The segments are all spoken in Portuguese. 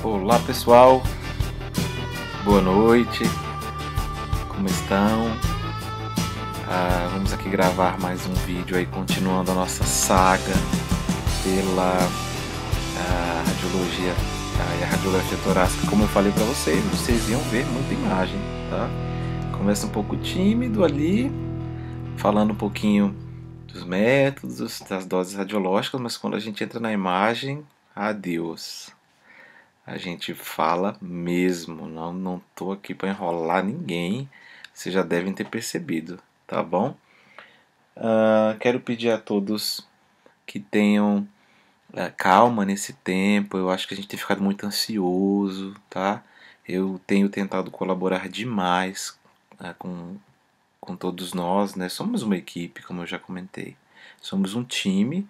Olá pessoal, boa noite, como estão? Vamos aqui gravar mais um vídeo aí, continuando a nossa saga pela radiologia e a radiografia torácica. Como eu falei para vocês iam ver muita imagem, tá? Começa um pouco tímido ali, falando um pouquinho dos métodos, das doses radiológicas, mas quando a gente entra na imagem, adeus. A gente fala mesmo, não tô aqui para enrolar ninguém, vocês já devem ter percebido, tá bom? Quero pedir a todos que tenham calma nesse tempo. Eu acho que a gente tem ficado muito ansioso, tá? Eu tenho tentado colaborar demais com todos nós, né? Somos uma equipe, como eu já comentei. Somos um time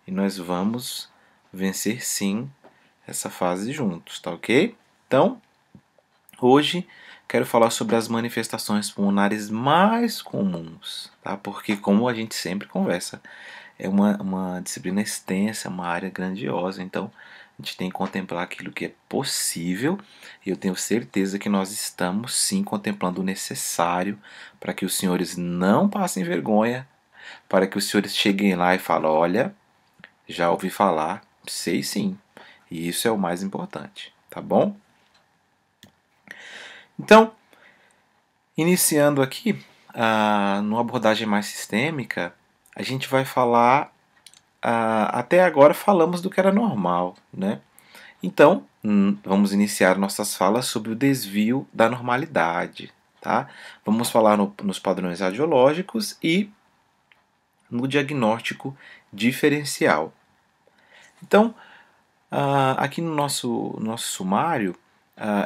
e nós vamos vencer sim essa fase juntos, tá ok? Então, hoje quero falar sobre as manifestações pulmonares mais comuns, tá? Porque como a gente sempre conversa, é uma disciplina extensa, uma área grandiosa, então a gente tem que contemplar aquilo que é possível, e eu tenho certeza que nós estamos sim contemplando o necessário para que os senhores não passem vergonha, para que os senhores cheguem lá e falem, olha, já ouvi falar, sei sim. E isso é o mais importante, tá bom? Então, iniciando aqui, numa abordagem mais sistêmica, a gente vai falar, até agora falamos do que era normal, né? Então, vamos iniciar nossas falas sobre o desvio da normalidade, tá? Vamos falar nos padrões radiológicos e no diagnóstico diferencial. Então, aqui no nosso sumário,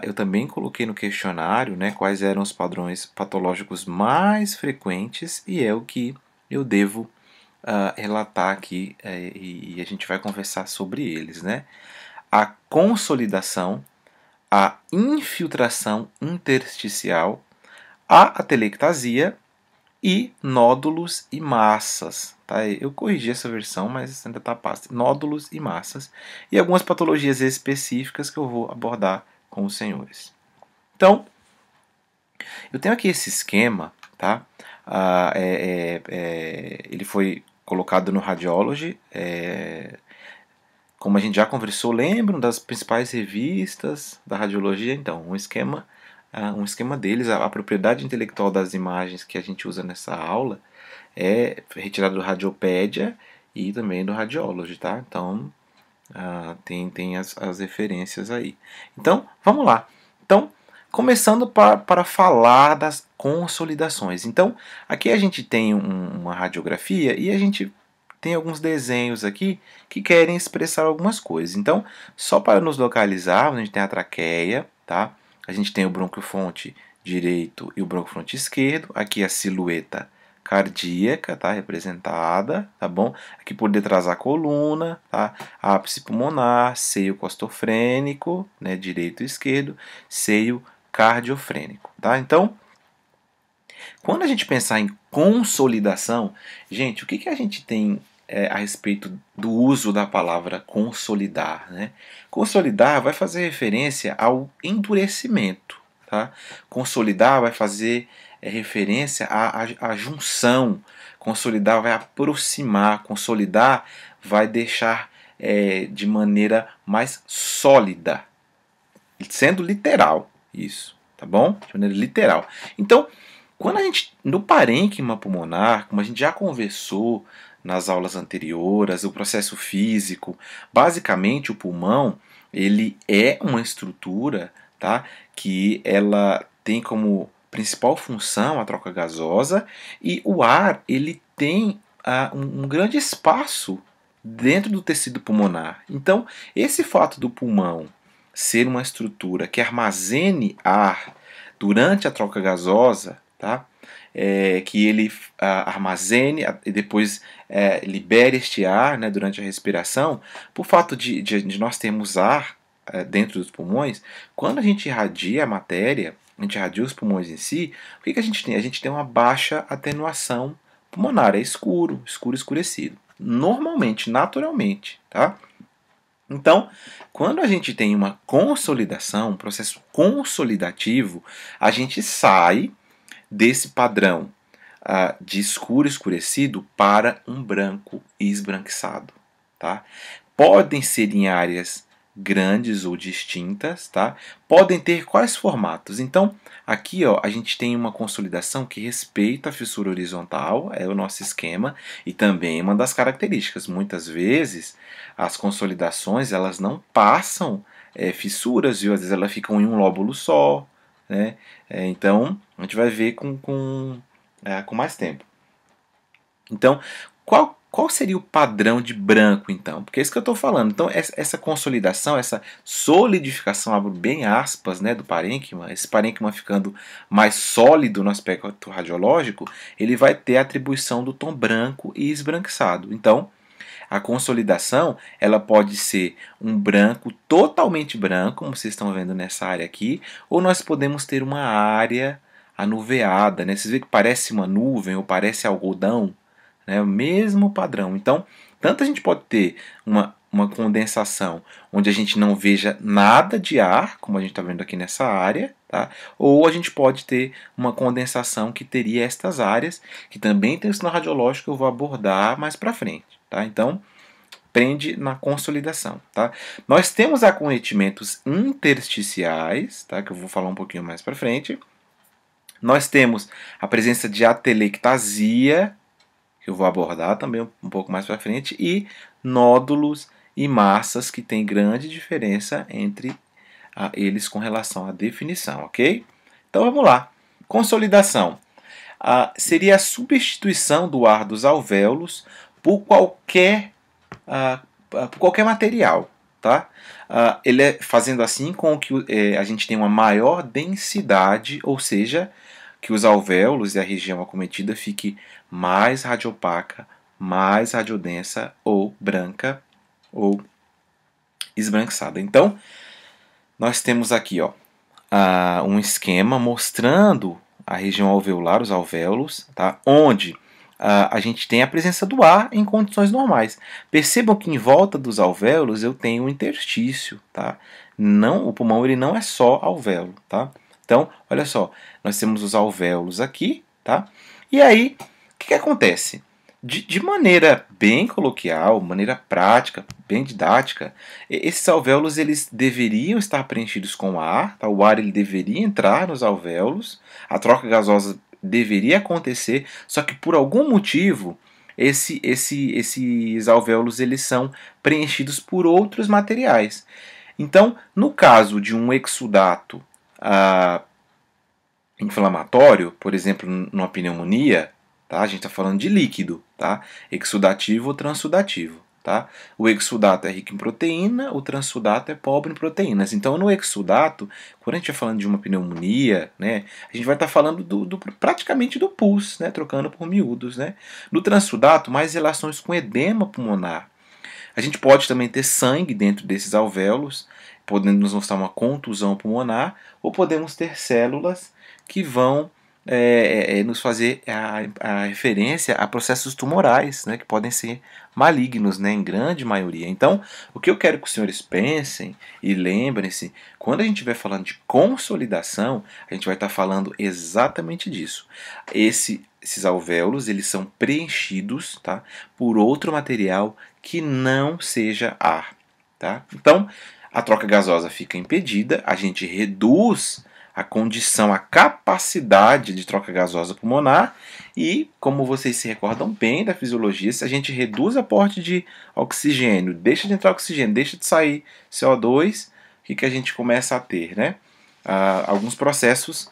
eu também coloquei no questionário, né, quais eram os padrões patológicos mais frequentes, e é o que eu devo relatar aqui, e a gente vai conversar sobre eles, né? A consolidação, a infiltração intersticial, a atelectasia e nódulos e massas. Tá? Eu corrigi essa versão, mas ainda está pasta. Nódulos e massas. E algumas patologias específicas que eu vou abordar com os senhores. Então, eu tenho aqui esse esquema, tá? Ele foi colocado no Radiology. Como a gente já conversou, lembram das principais revistas da radiologia? Então, um esquema deles, a propriedade intelectual das imagens que a gente usa nessa aula é retirado do Radiopédia e também do Radiology, tá? Então, tem as referências aí. Então, vamos lá. Então, começando para falar das consolidações. Então, aqui a gente tem uma radiografia e a gente tem alguns desenhos aqui que querem expressar algumas coisas. Então, só para nos localizar, a gente tem a traqueia, tá? A gente tem o brônquio-fonte direito e o brônquio-fonte esquerdo. Aqui a silhueta cardíaca, tá? Representada, tá bom? Aqui por detrás a coluna, tá? Ápice pulmonar, seio costofrênico, né? Direito e esquerdo, seio cardiofrênico, tá? Então, quando a gente pensar em consolidação, gente, o que a gente tem a respeito do uso da palavra consolidar, né? Consolidar vai fazer referência ao endurecimento, tá? Consolidar vai fazer referência à junção, consolidar vai aproximar, consolidar vai deixar de maneira mais sólida, sendo literal isso, tá bom? De maneira literal. Então, quando a gente, no parênquima pulmonar, como a gente já conversou nas aulas anteriores, o processo físico, basicamente o pulmão, ele é uma estrutura, tá, que ela tem como principal função a troca gasosa, e o ar ele tem um grande espaço dentro do tecido pulmonar. Então, esse fato do pulmão ser uma estrutura que armazene ar durante a troca gasosa, tá? Que ele armazene e depois libere este ar, né, durante a respiração, por fato de nós termos ar dentro dos pulmões, quando a gente irradia a matéria, a gente irradia os pulmões em si, o que a gente tem? A gente tem uma baixa atenuação pulmonar, é escuro, escurecido. Normalmente, naturalmente, tá? Então, quando a gente tem uma consolidação, um processo consolidativo, a gente sai desse padrão de escuro escurecido para um branco esbranquiçado. Tá? Podem ser em áreas grandes ou distintas, tá? Podem ter quais formatos? Então, aqui ó, a gente tem uma consolidação que respeita a fissura horizontal, é o nosso esquema, e também uma das características. Muitas vezes as consolidações elas não passam fissuras, viu? Às vezes elas ficam em um lóbulo só, né? Então a gente vai ver com mais tempo. Então, qual seria o padrão de branco, então? Porque é isso que eu estou falando. Então, essa consolidação, essa solidificação, abro bem aspas, né, do parênquima, esse parênquima ficando mais sólido no aspecto radiológico, ele vai ter a atribuição do tom branco e esbranquiçado. Então, a consolidação, ela pode ser um branco totalmente branco, como vocês estão vendo nessa área aqui, ou nós podemos ter uma área anuviada, né? Vocês veem que parece uma nuvem ou parece algodão, né? O mesmo padrão. Então, tanto a gente pode ter uma condensação onde a gente não veja nada de ar, como a gente está vendo aqui nessa área, tá? Ou a gente pode ter uma condensação que teria estas áreas, que também tem o sinal radiológico que eu vou abordar mais para frente. Tá? Então, prende na consolidação. Tá? Nós temos acometimentos intersticiais, tá? Que eu vou falar um pouquinho mais para frente. Nós temos a presença de atelectasia, que eu vou abordar também um pouco mais para frente, e nódulos e massas, que tem grande diferença entre eles com relação à definição, ok? Então vamos lá. Consolidação. Seria a substituição do ar dos alvéolos por qualquer material. Tá? Ele é fazendo assim com que a gente tenha uma maior densidade, ou seja, que os alvéolos e a região acometida fique mais radiopaca, mais radiodensa ou branca ou esbranquiçada. Então, nós temos aqui ó, um esquema mostrando a região alveolar, os alvéolos, tá? Onde a gente tem a presença do ar em condições normais. Percebam que em volta dos alvéolos eu tenho um interstício, tá? Não, o pulmão ele não é só alvéolo, tá? Então, olha só, nós temos os alvéolos aqui, tá? E aí, o que acontece? De maneira bem coloquial, maneira prática, bem didática, esses alvéolos eles deveriam estar preenchidos com ar, tá? O ar ele deveria entrar nos alvéolos, a troca gasosa deveria acontecer, só que por algum motivo esses alvéolos eles são preenchidos por outros materiais. Então, no caso de um exudato inflamatório, por exemplo, numa pneumonia, tá? A gente está falando de líquido, tá? Exudativo ou transudativo. Tá? O exudato é rico em proteína, o transudato é pobre em proteínas. Então, no exudato, quando a gente está falando de uma pneumonia, né, a gente vai estar falando praticamente do pus, né, trocando por miúdos. Né? No transudato, mais relações com edema pulmonar. A gente pode também ter sangue dentro desses alvéolos, podendo nos mostrar uma contusão pulmonar, ou podemos ter células que vão nos fazer a referência a processos tumorais, né, que podem ser malignos, né, em grande maioria. Então, o que eu quero que os senhores pensem e lembrem-se, quando a gente estiver falando de consolidação, a gente vai estar falando exatamente disso. Esses alvéolos eles são preenchidos, tá, por outro material que não seja ar. Tá? Então, a troca gasosa fica impedida, a gente reduz a condição, a capacidade de troca gasosa pulmonar e, como vocês se recordam bem da fisiologia, se a gente reduz aporte de oxigênio, deixa de entrar oxigênio, deixa de sair CO2, o que a gente começa a ter? Né? Alguns processos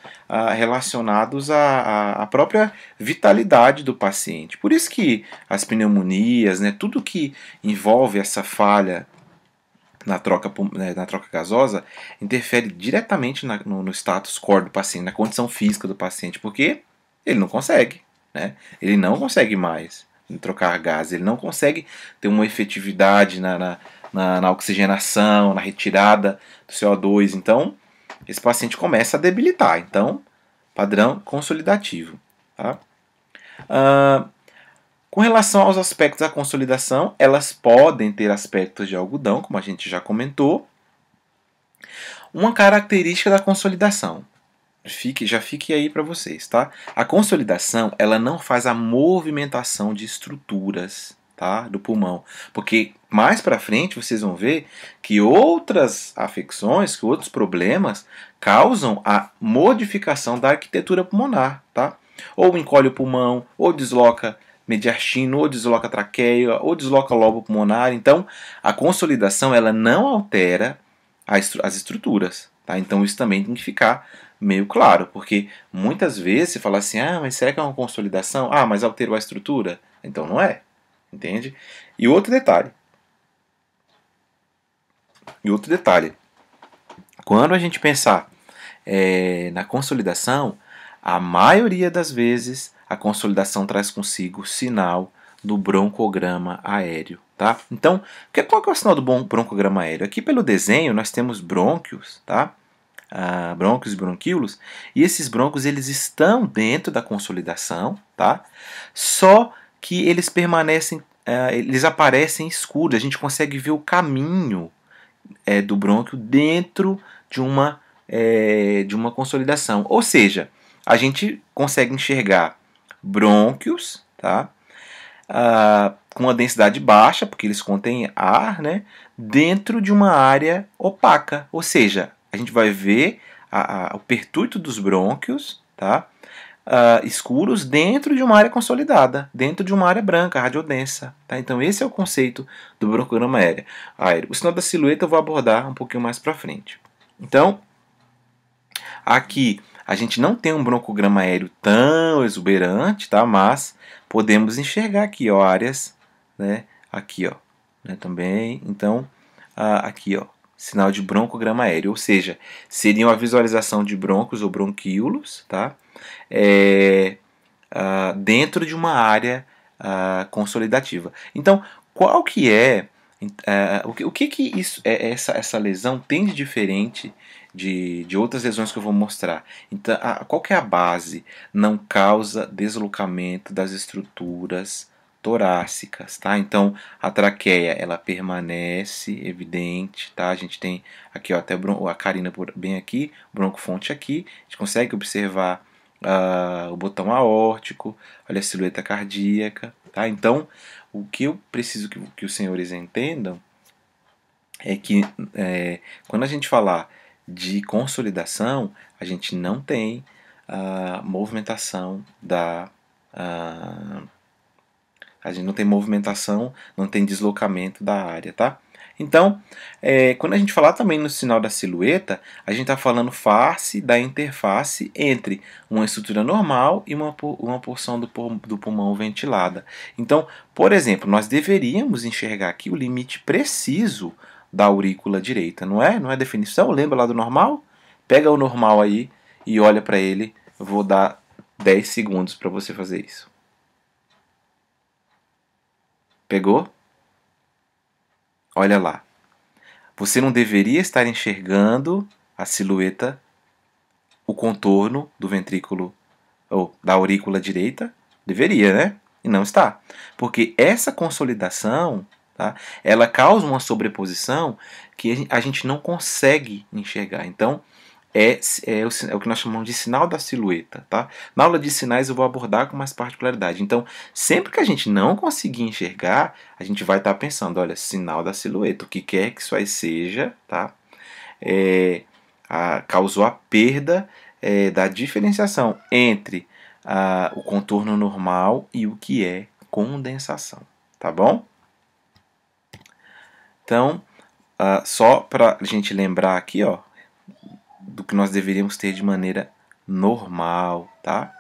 relacionados à própria vitalidade do paciente. Por isso que as pneumonias, né, tudo que envolve essa falha na troca gasosa interfere diretamente no status core do paciente, na condição física do paciente, porque ele não consegue, né? Ele não consegue mais trocar gás, ele não consegue ter uma efetividade na oxigenação, na retirada do CO2. Então, esse paciente começa a debilitar. Então, padrão consolidativo. Tá? Com relação aos aspectos da consolidação, elas podem ter aspectos de algodão, como a gente já comentou. Uma característica da consolidação, já fique aí para vocês, tá? A consolidação, ela não faz a movimentação de estruturas, tá, do pulmão, porque mais para frente vocês vão ver que outras afecções, que outros problemas causam a modificação da arquitetura pulmonar, tá? Ou encolhe o pulmão, ou desloca mediastino, ou desloca traqueia, ou desloca lobo pulmonar. Então, a consolidação ela não altera as estruturas, tá? Então isso também tem que ficar meio claro, porque muitas vezes você fala assim, mas será que é uma consolidação? Mas alterou a estrutura? Então não é, entende? E outro detalhe, quando a gente pensar na consolidação, a maioria das vezes a consolidação traz consigo o sinal do broncograma aéreo, tá? Então, qual que é o sinal do broncograma aéreo? Aqui pelo desenho nós temos brônquios, tá? Brônquios e bronquíolos, e esses brônquios eles estão dentro da consolidação, tá? Só que eles permanecem, eles aparecem escuros, a gente consegue ver o caminho do brônquio dentro de uma consolidação, ou seja, a gente consegue enxergar brônquios, tá? Com uma densidade baixa, porque eles contêm ar, né? Dentro de uma área opaca, ou seja, a gente vai ver o pertúrito dos brônquios, tá? Escuros dentro de uma área consolidada, dentro de uma área branca, radiodensa. Tá? Então esse é o conceito do broncograma aéreo. O sinal da silhueta eu vou abordar um pouquinho mais para frente. Então, aqui a gente não tem um broncograma aéreo tão exuberante, tá? Mas podemos enxergar aqui, ó, áreas, né? Aqui, ó, né? Também. Então, aqui, ó, sinal de broncograma aéreo, ou seja, seria uma visualização de brônquios ou bronquíolos, tá? Dentro de uma área consolidativa. Então, qual que é o que isso, essa lesão tem de diferente de outras lesões que eu vou mostrar? Então, qual que é a base? Não causa deslocamento das estruturas torácicas, tá? Então, a traqueia ela permanece evidente, tá? A gente tem aqui, ó, até a carina bem aqui, broncofonte aqui. A gente consegue observar o botão aórtico, olha a silhueta cardíaca, tá? Então, o que eu preciso que os senhores entendam é que quando a gente falar de consolidação, a gente não tem movimentação a gente não tem movimentação, não tem deslocamento da área, tá? Então, quando a gente falar também no sinal da silhueta, a gente está falando face da interface entre uma estrutura normal e uma porção do pulmão ventilada. Então, por exemplo, nós deveríamos enxergar aqui o limite preciso da aurícula direita, não é? Não é definição? Lembra lá do normal? Pega o normal aí e olha para ele. Eu vou dar 10 segundos para você fazer isso. Pegou? Olha lá. Você não deveria estar enxergando a silhueta, o contorno do ventrículo ou da aurícula direita? Deveria, né? E não está. Porque essa consolidação, tá, ela causa uma sobreposição que a gente não consegue enxergar. Então, é o que nós chamamos de sinal da silhueta. Tá? Na aula de sinais eu vou abordar com mais particularidade. Então, sempre que a gente não conseguir enxergar, a gente vai estar pensando, olha, sinal da silhueta, o que quer que isso aí seja, tá? Causou a perda da diferenciação entre o contorno normal e o que é condensação. Tá bom? Então, só para a gente lembrar aqui, ó, do que nós deveríamos ter de maneira normal, tá?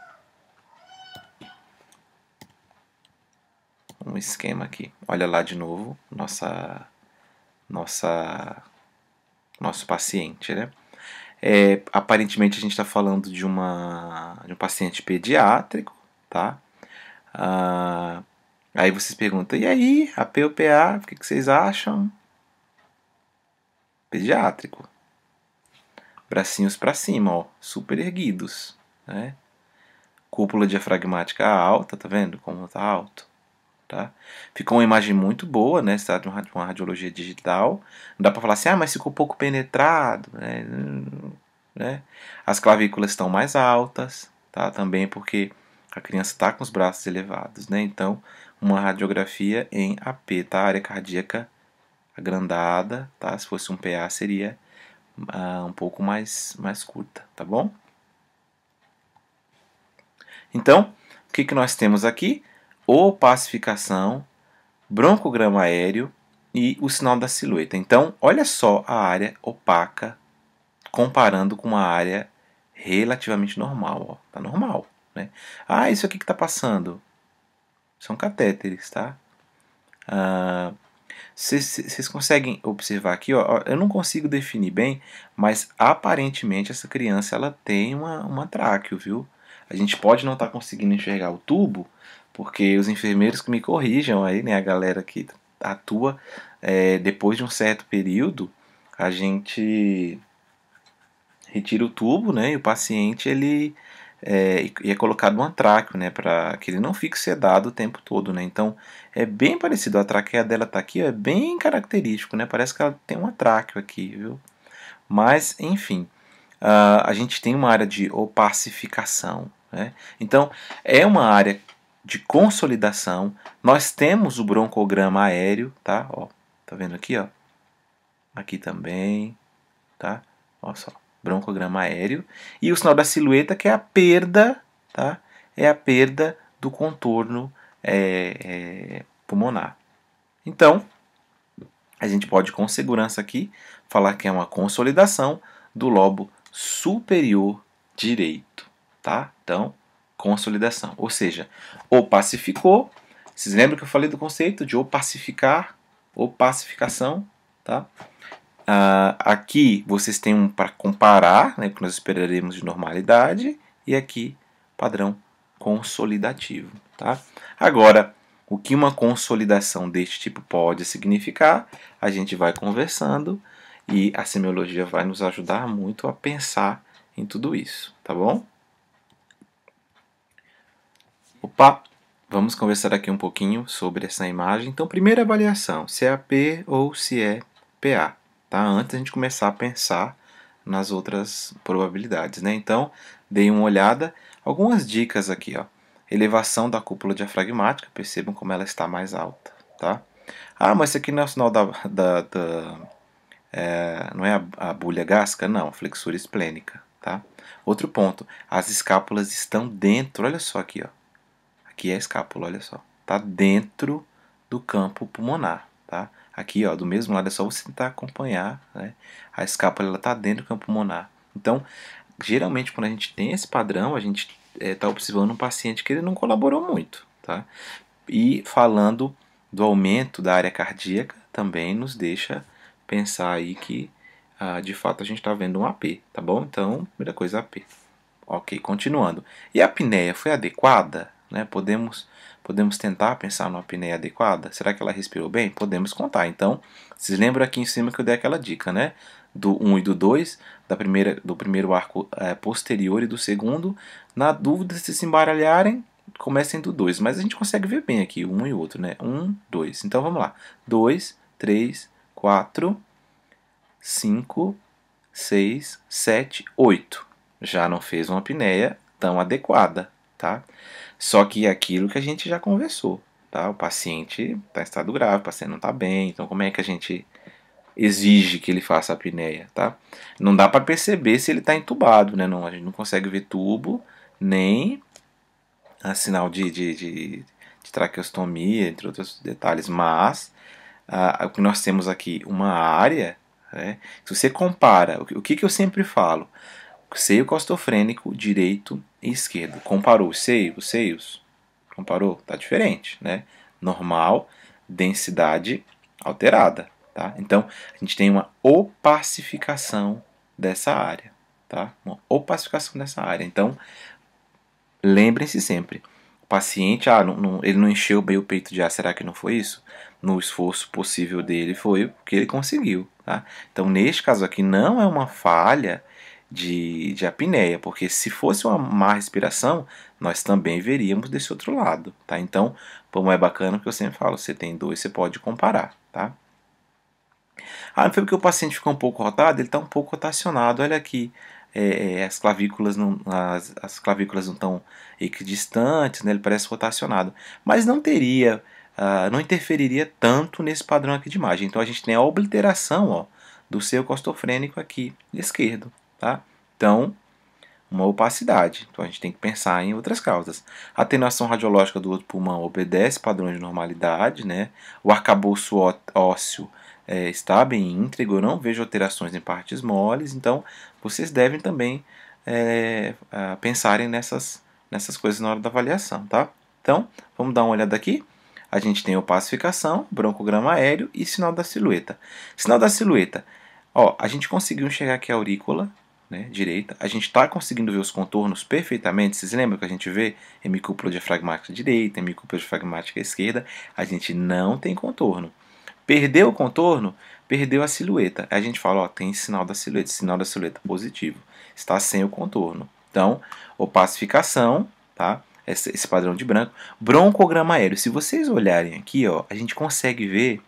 Um esquema aqui. Olha lá de novo nosso paciente, né? Aparentemente a gente está falando de um paciente pediátrico, tá? Aí vocês perguntam, e aí, a PUPA, o que vocês acham? Pediátrico. Bracinhos para cima, ó, super erguidos, né? Cúpula diafragmática alta, tá vendo como tá alto? tá? Ficou uma imagem muito boa, né? Está de uma radiologia digital. Não dá para falar assim, ah, mas ficou pouco penetrado, né? As clavículas estão mais altas, tá? Também porque a criança está com os braços elevados, né? Então, uma radiografia em AP, tá? A área cardíaca agrandada, tá? Se fosse um PA seria um pouco mais curta, tá bom? Então, o que nós temos aqui? Opacificação, broncograma aéreo e o sinal da silhueta. Então, olha só a área opaca comparando com uma área relativamente normal. Ó. Tá normal, né? Ah, isso aqui que está passando são catéteres, tá? Vocês conseguem observar aqui, ó, eu não consigo definir bem, mas aparentemente essa criança ela tem uma tráqueo, viu? A gente pode não estar conseguindo enxergar o tubo, porque os enfermeiros que me corrijam aí, né, a galera que atua, depois de um certo período, a gente retira o tubo, né, e o paciente ele é colocado um antráqueo, né, para que ele não fique sedado o tempo todo, né. Então é bem parecido, a traqueia dela tá aqui, ó, é bem característico, né, parece que ela tem um antráqueo aqui, viu. Mas enfim, a gente tem uma área de opacificação, né. Então é uma área de consolidação. Nós temos o broncograma aéreo, tá? Ó, tá vendo aqui, ó? Aqui também, tá? Olha só, broncograma aéreo. E o sinal da silhueta, que é a perda, tá? É a perda do contorno pulmonar. Então, a gente pode com segurança aqui falar que é uma consolidação do lobo superior direito, tá? Então, consolidação, ou seja, opacificou. Vocês lembram que eu falei do conceito de opacificar, opacificação, tá? Aqui vocês têm um para comparar, né, que nós esperaremos de normalidade, e aqui padrão consolidativo. Tá? Agora, o que uma consolidação deste tipo pode significar, a gente vai conversando e a semiologia vai nos ajudar muito a pensar em tudo isso, tá bom? Opa, vamos conversar aqui um pouquinho sobre essa imagem. Então, primeira avaliação, se é AP ou se é PA. Tá? Antes a gente começar a pensar nas outras probabilidades, né? Então, dei uma olhada, algumas dicas aqui, ó. Elevação da cúpula diafragmática, percebam como ela está mais alta, tá? Ah, mas isso aqui não é o sinal não é a bulha gástrica? Não, a flexura esplênica, tá? Outro ponto, as escápulas estão dentro, olha só aqui, ó. Aqui é a escápula, olha só. Tá dentro do campo pulmonar, tá? Aqui, ó, do mesmo lado, é só você tentar acompanhar, né? A escápula está dentro do campo pulmonar. Então, geralmente, quando a gente tem esse padrão, a gente está observando um paciente que ele não colaborou muito, tá? E falando do aumento da área cardíaca, também nos deixa pensar aí que, de fato, a gente está vendo um AP, tá bom? Então, primeira coisa, AP. Ok, continuando. E a apneia foi adequada? Né? Podemos tentar pensar numa apneia adequada? Será que ela respirou bem? Podemos contar. Então, vocês lembram aqui em cima que eu dei aquela dica, né? Do 1 e do 2, do primeiro arco posterior e do segundo. Na dúvida, se embaralharem, comecem do 2. Mas a gente consegue ver bem aqui, um e o outro, né? 1, 2. Então, vamos lá. 2, 3, 4, 5, 6, 7, 8. Já não fez uma apneia tão adequada, tá? Só que é aquilo que a gente já conversou, tá? O paciente está em estado grave, o paciente não está bem, então como é que a gente exige que ele faça a apneia, tá? Não dá para perceber se ele está entubado, né? Não, a gente não consegue ver tubo, nem sinal de traqueostomia, entre outros detalhes, mas o que nós temos aqui, uma área, né? Se você compara, o que eu sempre falo, seio costofrênico direito e esquerdo. Comparou os seios? Comparou? Tá diferente, né? Normal, densidade alterada, tá? Então, a gente tem uma opacificação dessa área, tá? Uma opacificação dessa área. Então, lembrem-se sempre, o paciente, ele não encheu bem o peito de ar, será que não foi isso? No esforço possível dele foi o que ele conseguiu, tá? Então, neste caso aqui, não é uma falha de apneia, porque se fosse uma má respiração, nós também veríamos desse outro lado, tá? Então, como é bacana que eu sempre falo, você tem dois, você pode comparar, tá? Ah, não foi porque o paciente ficou um pouco rotado, ele está um pouco rotacionado, olha aqui, as clavículas não estão equidistantes, né? Ele parece rotacionado, mas não teria, não interferiria tanto nesse padrão aqui de imagem. Então a gente tem a obliteração, ó, do seio costofrênico aqui esquerdo, tá? Então, uma opacidade. Então a gente tem que pensar em outras causas. A atenuação radiológica do outro pulmão obedece padrões de normalidade, né? O arcabouço ósseo está bem íntegro, eu não vejo alterações em partes moles, então vocês devem também pensarem nessas coisas na hora da avaliação, tá? Então, vamos dar uma olhada aqui. A gente tem opacificação, broncograma aéreo e sinal da silhueta. Sinal da silhueta, ó, a gente conseguiu enxergar aqui a aurícula, né, direita. A gente está conseguindo ver os contornos perfeitamente. Vocês lembram que a gente vê hemicúpula diafragmática direita, hemicúpula diafragmática esquerda? A gente não tem contorno. Perdeu o contorno, perdeu a silhueta. A gente fala, ó, tem sinal da silhueta positivo. Está sem o contorno. Então, opacificação, tá? Esse padrão de branco. Broncograma aéreo. Se vocês olharem aqui, ó, a gente consegue ver,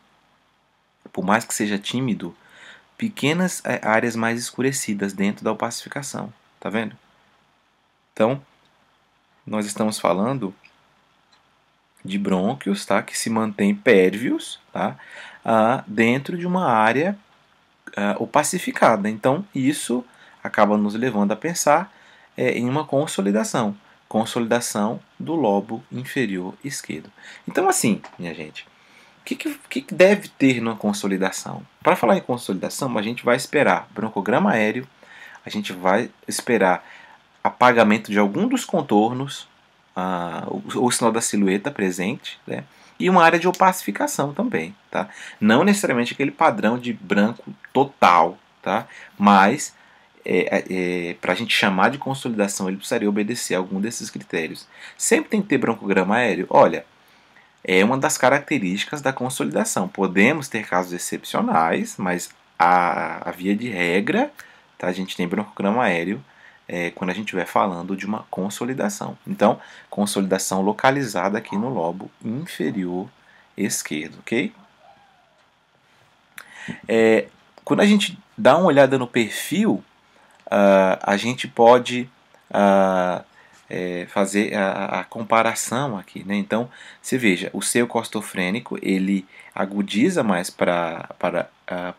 por mais que seja tímido, pequenas áreas mais escurecidas dentro da opacificação. Tá vendo? Então, nós estamos falando de brônquios, tá, que se mantém pérvios, tá, dentro de uma área opacificada. Então, isso acaba nos levando a pensar em uma consolidação do lobo inferior esquerdo. Então, assim, minha gente, o que deve ter numa consolidação? Para falar em consolidação, a gente vai esperar broncograma aéreo, a gente vai esperar apagamento de algum dos contornos, o sinal da silhueta presente, né? E uma área de opacificação também, tá? Não necessariamente aquele padrão de branco total, tá? Mas para a gente chamar de consolidação, ele precisaria obedecer a algum desses critérios. Sempre tem que ter broncograma aéreo. Olha, é uma das características da consolidação. Podemos ter casos excepcionais, mas a via de regra, tá? A gente tem broncograma aéreo quando a gente estiver falando de uma consolidação. Então, consolidação localizada aqui no lobo inferior esquerdo, ok? Quando a gente dá uma olhada no perfil, a gente pode fazer a comparação aqui, né? Então, você veja, o seio costofrênico ele agudiza mais para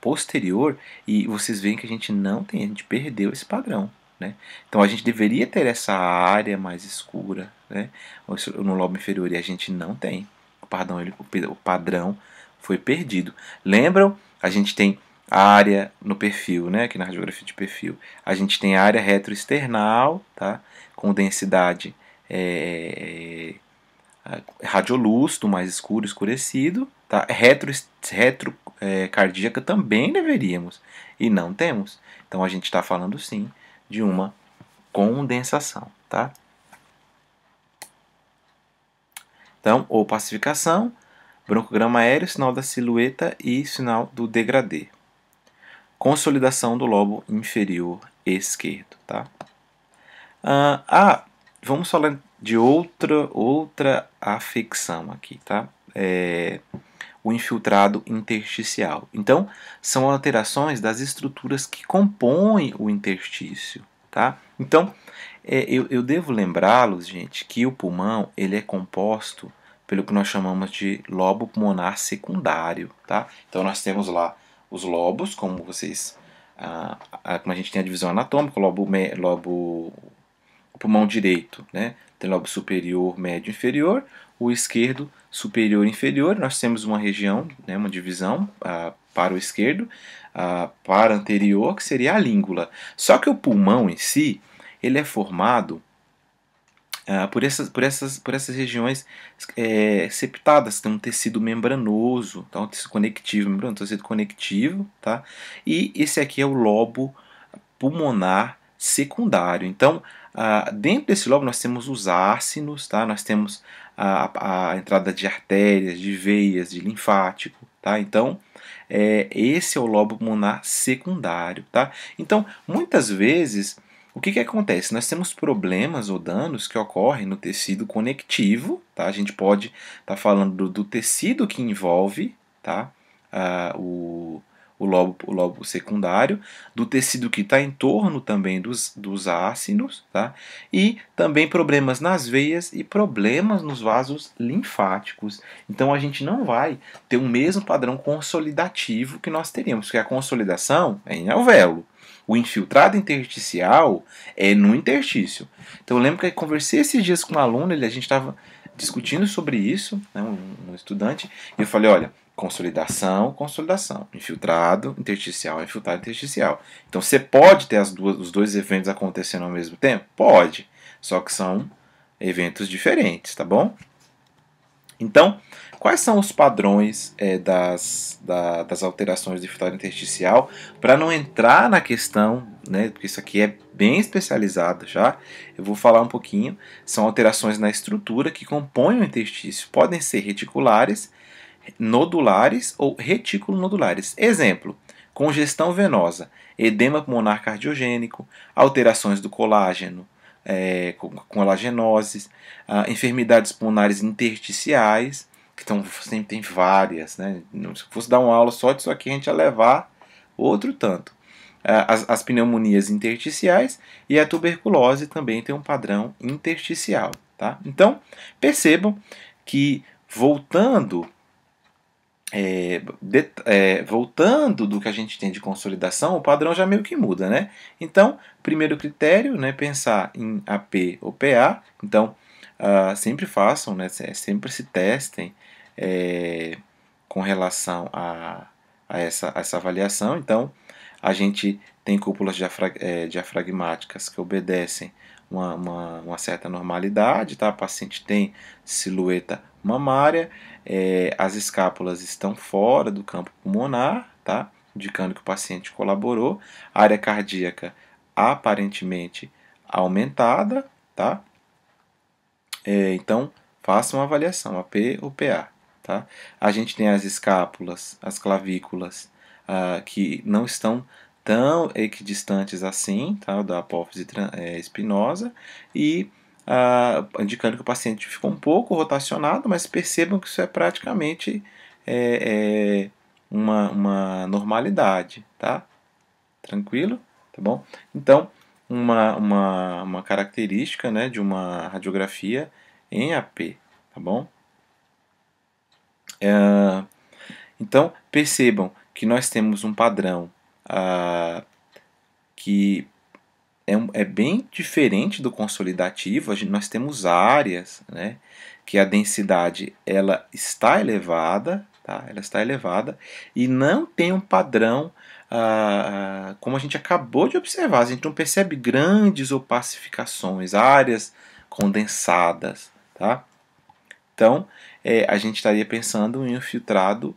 posterior e vocês veem que a gente não tem, a gente perdeu esse padrão, né? Então, a gente deveria ter essa área mais escura, né? No lobo inferior e a gente não tem. O padrão foi perdido. Lembram? A gente tem a área no perfil, né, aqui na radiografia de perfil, a gente tem a área retroesternal, tá, com densidade radiolúcido, mais escuro, escurecido, tá, cardíaca também deveríamos, e não temos. Então a gente está falando sim de uma condensação, tá? Então, opacificação, broncograma aéreo, sinal da silhueta e sinal do degradê. Consolidação do lobo inferior esquerdo, tá? Vamos falar de outra afecção aqui, tá? O infiltrado intersticial. Então, são alterações das estruturas que compõem o interstício, tá? Então, eu devo lembrá-los, gente, que o pulmão ele é composto pelo que nós chamamos de lobo pulmonar secundário, tá? Então, nós temos lá os lobos, como vocês, como a gente tem a divisão anatômica, o pulmão direito, né? Tem lobo superior, médio, inferior, o esquerdo, superior e inferior. Nós temos uma região, né, uma divisão para o esquerdo, para anterior, que seria a língula. Só que o pulmão em si, ele é formado por essas regiões septadas, tem um tecido membranoso, tá? Um tecido conectivo, um tecido conectivo, tá? E esse aqui é o lobo pulmonar secundário. Então, dentro desse lobo nós temos os ácinos, tá? Nós temos a entrada de artérias, de veias, de linfático, tá? Então, esse é o lobo pulmonar secundário, tá? Então, muitas vezes, o que acontece? Nós temos problemas ou danos que ocorrem no tecido conectivo, tá? A gente pode estar falando do tecido que envolve, tá? O lobo secundário, do tecido que está em torno também dos ácidos, tá? E também problemas nas veias e problemas nos vasos linfáticos. Então a gente não vai ter o mesmo padrão consolidativo que nós teríamos, porque a consolidação é em alvéolo. O infiltrado intersticial é no interstício. Então eu lembro que eu conversei esses dias com um aluno, a gente estava discutindo sobre isso, né, um estudante, e eu falei, olha, consolidação, consolidação, infiltrado, intersticial. Então você pode ter os dois eventos acontecendo ao mesmo tempo? Pode, só que são eventos diferentes, tá bom? Então, quais são os padrões das alterações do infiltrado intersticial? Para não entrar na questão, né, porque isso aqui é bem especializado já, eu vou falar um pouquinho. São alterações na estrutura que compõem o interstício. Podem ser reticulares, nodulares ou reticulonodulares. Exemplo, congestão venosa, edema pulmonar cardiogênico, alterações do colágeno, com colagenoses, enfermidades pulmonares intersticiais, que sempre tem várias. Né? Se fosse dar uma aula só disso aqui, a gente ia levar outro tanto. As pneumonias intersticiais e a tuberculose também tem um padrão intersticial. Tá? Então, percebam que voltando voltando do que a gente tem de consolidação, o padrão já meio que muda, né? Então, primeiro critério, né, pensar em AP ou PA. Então, sempre façam, né, sempre se testem com relação a essa avaliação. Então, a gente tem cúpulas diafragmáticas que obedecem uma certa normalidade, tá? O paciente tem silhueta mamária, as escápulas estão fora do campo pulmonar, tá? Indicando que o paciente colaborou, a área cardíaca aparentemente aumentada, tá? Então, faça uma avaliação, AP ou PA. Tá? A gente tem as escápulas, as clavículas, que não estão tão equidistantes assim, tá? Da apófise espinosa, e indicando que o paciente ficou um pouco rotacionado, mas percebam que isso é praticamente uma normalidade, tá? Tranquilo? Tá bom? Então, uma característica, né, de uma radiografia em AP, tá bom? Então, percebam que nós temos um padrão que é bem diferente do consolidativo. Nós temos áreas, né, que a densidade ela está elevada, tá? Ela está elevada e não tem um padrão como a gente acabou de observar. A gente não percebe grandes opacificações, áreas condensadas, tá? Então, a gente estaria pensando em um filtrado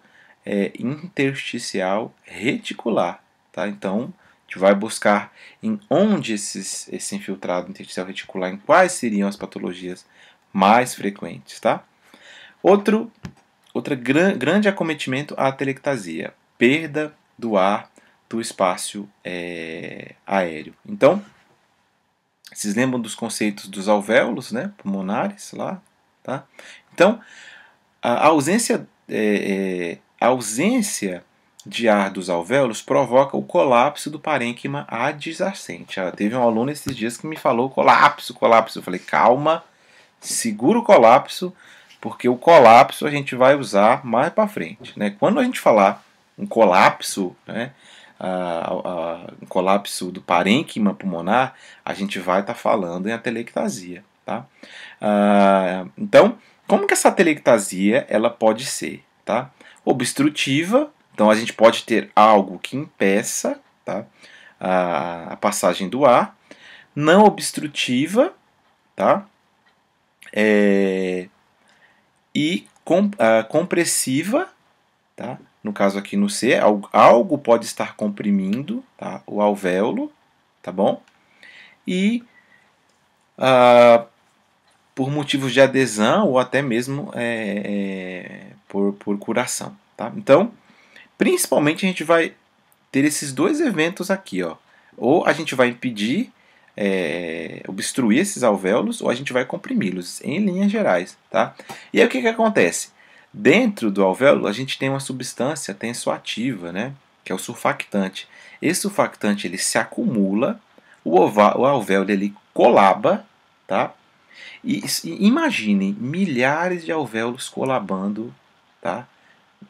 intersticial reticular. Tá? Então, a gente vai buscar em onde esse infiltrado intersticial reticular, em quais seriam as patologias mais frequentes. Tá? Outro grande acometimento, a atelectasia, perda do ar do espaço aéreo. Então, vocês lembram dos conceitos dos alvéolos, né, pulmonares lá? Tá? Então, a ausência de ar dos alvéolos provoca o colapso do parênquima adjacente. Teve um aluno esses dias que me falou colapso. Eu falei, calma, segura o colapso, porque o colapso a gente vai usar mais para frente. Né? Quando a gente falar um colapso, né, um colapso do parênquima pulmonar, a gente vai estar falando em atelectasia. Tá? Então, como que essa atelectasia ela pode ser? Tá? Obstrutiva, então a gente pode ter algo que impeça, tá, a passagem do ar. Não obstrutiva, tá? E compressiva, tá? No caso aqui no C, algo pode estar comprimindo, tá, o alvéolo, tá bom? E por motivos de adesão ou até mesmo por curação. tá? Então, principalmente a gente vai ter esses dois eventos aqui, ó. Ou a gente vai impedir, obstruir esses alvéolos, ou a gente vai comprimi-los, em linhas gerais, tá? E aí o que que acontece? Dentro do alvéolo a gente tem uma substância tensoativa, né? Que é o surfactante. Esse surfactante ele se acumula, o alvéolo ele colaba, tá? E imaginem milhares de alvéolos colabando, tá?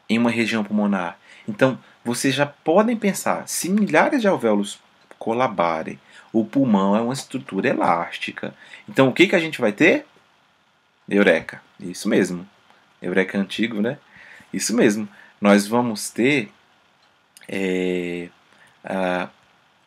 Em uma região pulmonar. Então, vocês já podem pensar, se milhares de alvéolos colabarem, o pulmão é uma estrutura elástica. Então, o que que a gente vai ter? Eureka. Isso mesmo. Eureka antigo, né? Isso mesmo. Nós vamos ter é,